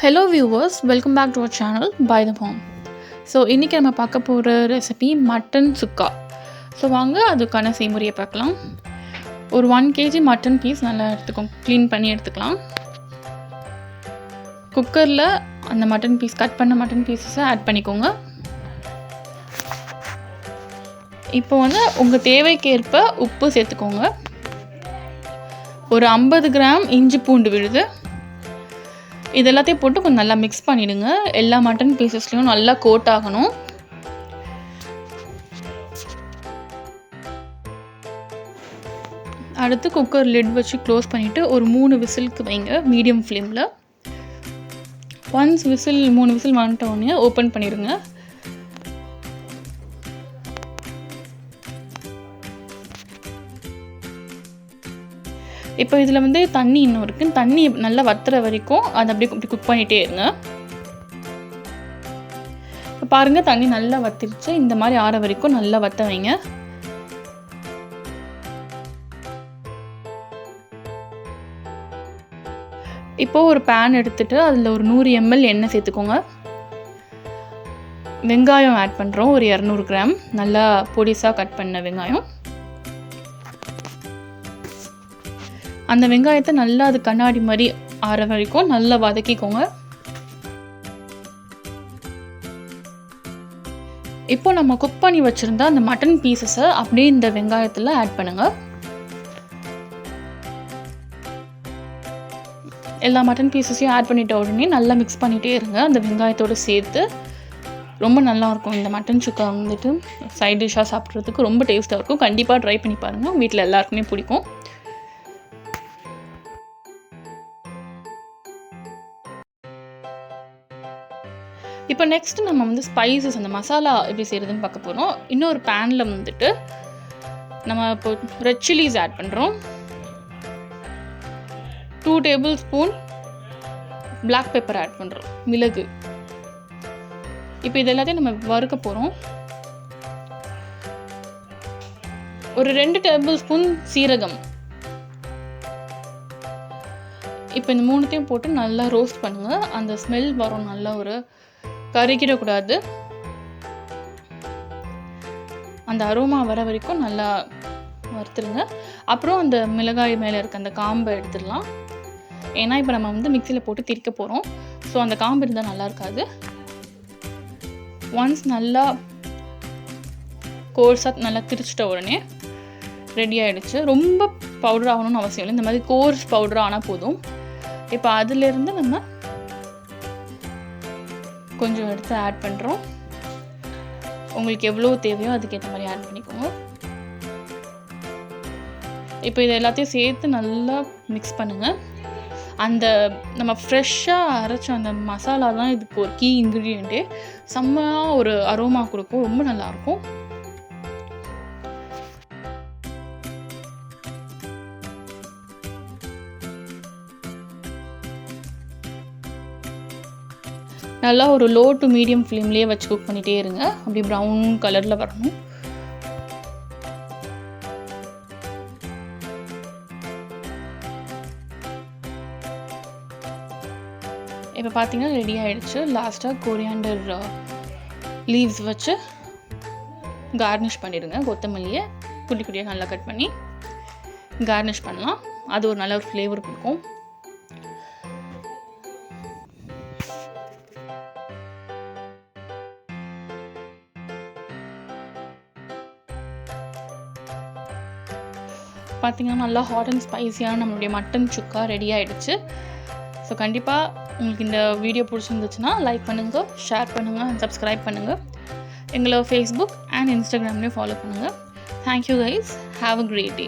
Hello viewers, welcome back to our channel By the Mom. So இன்றைக்கி நம்ம பார்க்க போகிற ரெசிபி மட்டன் சுக்கா. So வாங்க அதுக்கான செய்முறையை பார்க்கலாம். ஒரு 1 kg மட்டன் பீஸ் நல்லா க்ளீன் பண்ணி எடுத்துக்கலாம். குக்கரில் அந்த மட்டன் பீஸ் கட் பண்ண மட்டன் பீஸஸை ஆட் பண்ணிக்கோங்க. இப்போ உங்கள் தேவைக்கேற்ப உப்பு சேர்த்துக்கோங்க. ஒரு 50 கிராம் இஞ்சி பூண்டு விழுது. இது எல்லாத்தையும் போட்டு கொஞ்சம் நல்லா மிக்ஸ் பண்ணிவிடுங்க. எல்லா மட்டன் பீசஸ்லையும் நல்லா கோட் ஆகணும். அடுத்து குக்கர் லிட் வச்சு க்ளோஸ் பண்ணிவிட்டு ஒரு 3 விசிலுக்கு வைங்க மீடியம் ஃப்ளேமில். ஒன்ஸ் 3 விசில் வந்துட்ட உடனே ஓப்பன் பண்ணிடுங்க. இப்போ இதில் தண்ணி இன்னும் இருக்குது. தண்ணி நல்லா வத்துற வரைக்கும் அதை அப்படியே குக் பண்ணிகிட்டே இருங்க. இப்போ பாருங்கள், தண்ணி நல்லா வத்திருச்சு. இந்த மாதிரி ஆற வரைக்கும் நல்லா வத்த வைங்க. இப்போது ஒரு பேன் எடுத்துகிட்டு அதில் ஒரு 100 ml எண்ணெய் சேர்த்துக்கோங்க. வெங்காயம் ஆட் பண்ணுறோம். ஒரு 200 கிராம் நல்லா பொடிசாக கட் பண்ண வெங்காயம். அந்த வெங்காயத்தை நல்லா அது கண்ணாடி மாதிரி ஆற வரைக்கும் நல்லா வதக்கிக்கோங்க. இப்போ நம்ம குக் பண்ணி வச்சுருந்தா அந்த மட்டன் பீசஸை அப்படியே இந்த வெங்காயத்தில் ஆட் பண்ணுங்கள். எல்லா மட்டன் பீசஸையும் ஆட் பண்ணிட்ட உடனே நல்லா மிக்ஸ் பண்ணிகிட்டே இருங்க. அந்த வெங்காயத்தோடு சேர்த்து ரொம்ப நல்லாயிருக்கும். இந்த மட்டன் சுக்கா சைட் டிஷ்ஷாக சாப்பிட்றதுக்கு ரொம்ப டேஸ்ட்டாக இருக்கும். கண்டிப்பாக ட்ரை பண்ணி பாருங்கள். வீட்டில் எல்லாருக்குமே பிடிக்கும். இப்போ நெக்ஸ்ட்டு நம்ம ஸ்பைசஸ் அந்த மசாலா எப்படி செய்கிறதுன்னு பார்க்க போகிறோம். இன்னொரு பேனில் நம்ம இப்போ ரெட் சில்லிஸ் ஆட் பண்ணுறோம். 2 tablespoon black pepper add பண்ணுறோம், மிளகு. இப்போ இது எல்லாத்தையும் நம்ம வறுக்க போகிறோம். ஒரு 2 டேபிள் ஸ்பூன் சீரகம். இப்போ இந்த 3த்தையும் போட்டு நல்லா ரோஸ்ட் பண்ணுங்கள். அந்த ஸ்மெல் வரும். நல்லா ஒரு கறிக்கிடக்கூடாது. அந்த அரோமா வர வரைக்கும் நல்லா வறுத்துருங்க. அப்புறம் அந்த மிளகாய் மேலே இருக்க அந்த காம்பை எடுத்துடலாம். ஏன்னா இப்போ நம்ம மிக்சியில் போட்டு திரிக்க போகிறோம். ஸோ அந்த காம்பு இருந்தால் நல்லா இருக்காது. ஒன்ஸ் நல்லா கோர்ஸாக நல்லா திரிச்சிட்ட உடனே ரெடி ஆகிடுச்சு. ரொம்ப பவுடர் ஆகணும்னு அவசியம் இல்லை. இந்த மாதிரி கோர்ஸ் பவுடர் ஆனால் போதும். இப்போ அதிலேருந்து நம்ம கொஞ்சம் எடுத்து ஆட் பண்ணுறோம். உங்களுக்கு எவ்வளோ தேவையோ அதுக்கேற்ற மாதிரி ஆட் பண்ணிக்கோங்க. இப்போ இது எல்லாத்தையும் சேர்த்து நல்லா மிக்ஸ் பண்ணுங்கள். அந்த நம்ம ஃப்ரெஷ்ஷாக அரைச்ச அந்த மசாலா தான் இதுக்கு ஒரு கீ இன்க்ரீடியண்ட்டே. செம்மையாக ஒரு அரோமா கொடுக்கும். ரொம்ப நல்லாயிருக்கும். நல்லா ஒரு லோ டு மீடியம் ஃப்ளேம்லேயே வச்சு குக் பண்ணிகிட்டே இருங்க. அப்படி ப்ரௌன் கலரில் வரணும். இப்போ பார்த்தீங்கன்னா ரெடி ஆகிடுச்சு. லாஸ்ட்டாக கொரியாண்டர் லீவ்ஸ் வச்சு கார்னிஷ் பண்ணிடுங்க. கொத்தமல்லியை குட்டி குட்டியாக நல்லா கட் பண்ணி கார்னிஷ் பண்ணலாம். அது ஒரு நல்ல ஒரு ஃப்ளேவர் கொடுக்கும். பார்த்திங்கன்னா நல்லா ஹாட் அண்ட் ஸ்பைஸியான நம்மளுடைய மட்டன் சுக்கா ரெடி ஆகிடுச்சு. ஸோ கண்டிப்பாக உங்களுக்கு இந்த வீடியோ பிடிச்சிருந்துச்சுன்னா லைக் பண்ணுங்கள், ஷேர் பண்ணுங்கள் அண்ட் சப்ஸ்கிரைப் பண்ணுங்கள். எங்களை ஃபேஸ்புக் அண்ட் இன்ஸ்டாகிராம்லேயும் ஃபாலோ பண்ணுங்கள். Thank you guys. Have a great day.